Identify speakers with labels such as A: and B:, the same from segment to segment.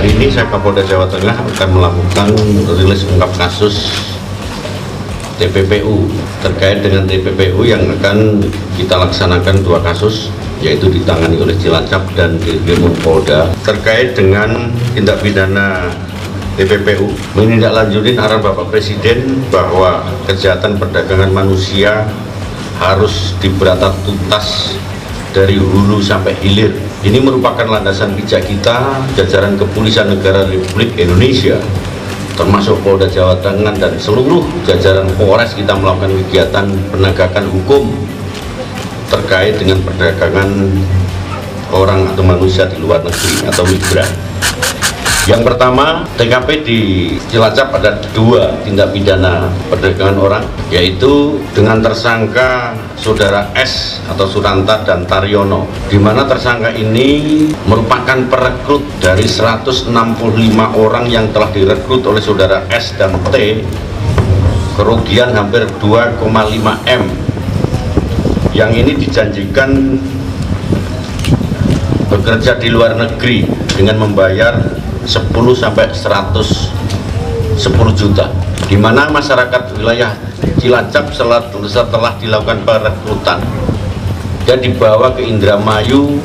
A: Hari ini saya Kapolda Jawa Tengah akan melakukan rilis ungkap kasus TPPU terkait dengan TPPU yang akan kita laksanakan 2 kasus, yaitu ditangani oleh Cilacap dan Dirkrim Polda terkait dengan tindak pidana TPPU, menindaklanjuti arahan Bapak Presiden bahwa kejahatan perdagangan manusia harus diberantas tuntas dari hulu sampai hilir. Ini merupakan landasan bijak kita, jajaran Kepolisian Negara Republik Indonesia, termasuk Polda Jawa Tengah dan seluruh jajaran Polres. Kita melakukan kegiatan penegakan hukum terkait dengan perdagangan orang atau manusia di luar negeri atau migran. Yang pertama, TKP di Cilacap ada 2 tindak pidana perdagangan orang, yaitu dengan tersangka Saudara S atau Suranta dan Taryono, di mana tersangka ini merupakan perekrut dari 165 orang yang telah direkrut oleh Saudara S dan T, kerugian hampir 2,5 M, yang ini dijanjikan bekerja di luar negeri dengan membayar 10 sampai 110 juta, di mana masyarakat wilayah Cilacap setelah dilakukan perekrutan dan dibawa ke Indramayu,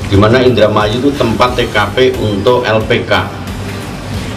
A: di mana Indramayu itu tempat TKP untuk LPK.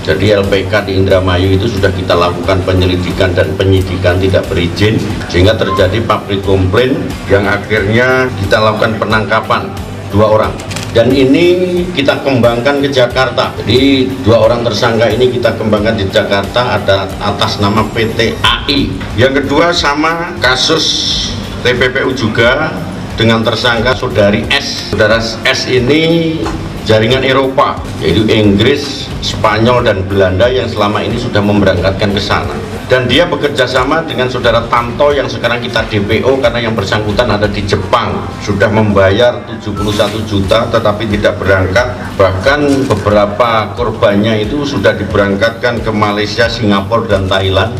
A: Jadi LPK di Indramayu itu sudah kita lakukan penyelidikan dan penyidikan tidak berizin, sehingga terjadi public complaint yang akhirnya kita lakukan penangkapan 2 orang. Dan ini kita kembangkan ke Jakarta. Jadi 2 orang tersangka ini kita kembangkan di Jakarta ada atas nama PT AI. Yang kedua sama kasus TPPU juga dengan tersangka Saudari S. Saudara S ini jaringan Eropa, yaitu Inggris, Spanyol dan Belanda yang selama ini sudah memberangkatkan ke sana. Dan dia bekerja sama dengan Saudara Tanto yang sekarang kita DPO karena yang bersangkutan ada di Jepang, sudah membayar 71 juta tetapi tidak berangkat. Bahkan beberapa korbannya itu sudah diberangkatkan ke Malaysia, Singapura dan Thailand,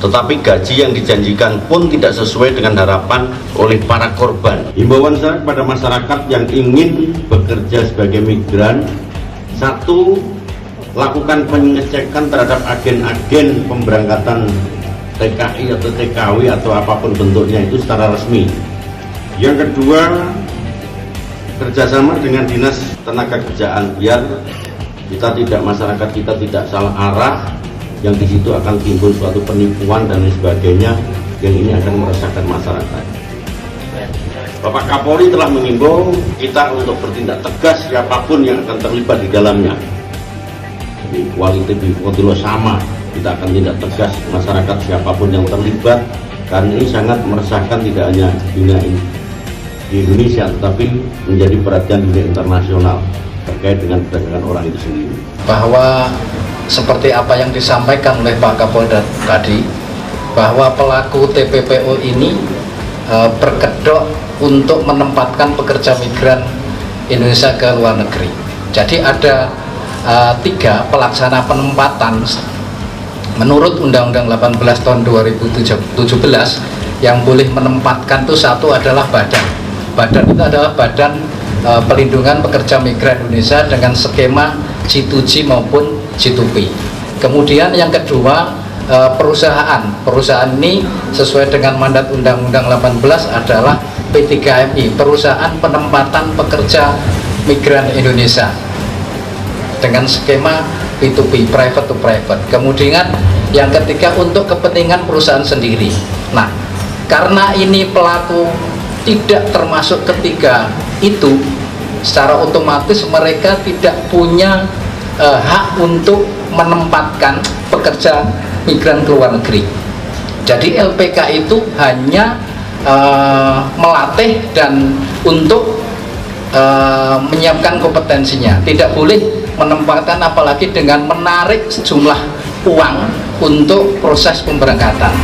A: tetapi gaji yang dijanjikan pun tidak sesuai dengan harapan oleh para korban. Himbauan saya kepada masyarakat yang ingin bekerja sebagai migran: 1, lakukan pengecekan terhadap agen-agen pemberangkatan TKI atau TKW atau apapun bentuknya itu secara resmi. Yang kedua, kerjasama dengan Dinas Tenaga Kerjaan biar masyarakat kita tidak salah arah, yang di situ akan timbul suatu penipuan dan lain sebagainya yang ini akan meresahkan masyarakat. Bapak Kapolri telah mengimbau kita untuk bertindak tegas siapapun yang akan terlibat di dalamnya. Kualitatif sama, kita akan tindak tegas masyarakat siapapun yang terlibat, karena ini sangat meresahkan tidak hanya dunia ini di Indonesia tetapi menjadi perhatian dunia internasional terkait dengan perdagangan orang itu sendiri.
B: Bahwa seperti apa yang disampaikan oleh Pak Kapolda tadi, bahwa pelaku TPPU ini berkedok untuk menempatkan pekerja migran Indonesia ke luar negeri. Jadi ada 3 pelaksana penempatan menurut Undang-Undang 18 tahun 2017 yang boleh menempatkan itu. 1 adalah badan itu adalah Badan Pelindungan Pekerja Migran Indonesia dengan skema G2G maupun G2P. Kemudian yang kedua, perusahaan ini sesuai dengan mandat Undang-Undang 18 adalah P3MI, Perusahaan Penempatan Pekerja Migran Indonesia, dengan skema P2P, private to private. Kemudian yang ketiga, untuk kepentingan perusahaan sendiri. Nah, karena ini pelaku tidak termasuk ketiga itu, secara otomatis mereka tidak punya hak untuk menempatkan pekerja migran ke luar negeri. Jadi LPK itu hanya melatih dan untuk menyiapkan kompetensinya, tidak boleh menempatkan apalagi dengan menarik sejumlah uang untuk proses pemberangkatan.